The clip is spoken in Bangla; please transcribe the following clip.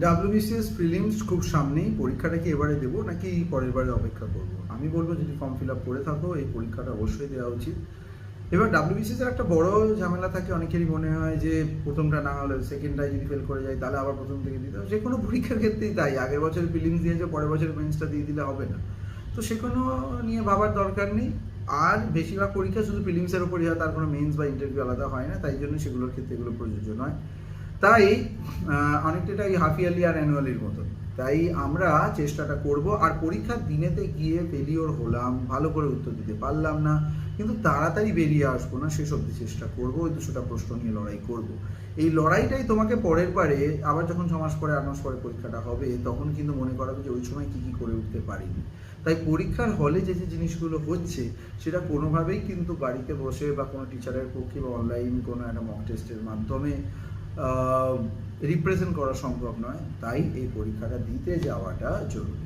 ডাব্লিউবিসিএস প্রিলিমস খুব সামনেই, পরীক্ষাটা কি এবারে দেবো নাকি পরের বারে অপেক্ষা করব? আমি বলবো যদি ফর্ম ফিল আপ করে থাকো এই পরীক্ষাটা অবশ্যই দেওয়া উচিত। এবার ডাব্লিউবিসিএস এর একটা বড় ঝামেলা থাকে, অনেকেরই মনে হয় যে প্রথমটা না হলে সেকেন্ডটায় যদি ফেল করে যায় তাহলে আবার প্রথম থেকে দিতে হবে। যে কোনো পরীক্ষার ক্ষেত্রেই তাই, আগের বছর প্রিলিমস দিয়েছে পরের বছর মেন্সটা দিয়ে দিলে হবে না। তো সে কোনো নিয়ে ভাবার দরকার নেই। আর বেশিরভাগ পরীক্ষা শুধু প্রিলিমসের উপরই হয়, তার কোনো মেন্স বা ইন্টারভিউ আলাদা হয় না, তাই জন্য সেগুলোর ক্ষেত্রে এগুলো প্রযোজ্য নয়। তাই অনেকটা এই হাফ ইয়ারলি আর অ্যানুয়ালির মতো। তাই আমরা চেষ্টাটা করব, আর পরীক্ষার দিনেতে গিয়ে ফেলিওর হলাম, ভালো করে উত্তর দিতে পারলাম না, কিন্তু তাড়াতাড়ি বেরিয়ে আসবো না, শেষ অবধি চেষ্টা করবো, ওই 200টা প্রশ্ন নিয়ে লড়াই করব। এই লড়াইটাই তোমাকে পরের বারে আবার যখন 6 মাস পরে 8 মাস পরে পরীক্ষাটা হবে তখন কিন্তু মনে করাবে যে ওই সময় কী কী করে উঠতে পারিনি। তাই পরীক্ষার হলে যে যে জিনিসগুলো হচ্ছে সেটা কোনোভাবেই কিন্তু বাড়িতে বসে বা কোনো টিচারের পক্ষে বা অনলাইন কোনো একটা মক টেস্টের মাধ্যমে রিপ্রেজেন্ট করা সম্ভব নয়। তাই এই পরীক্ষাটা দিতে যাওয়াটা জরুরি।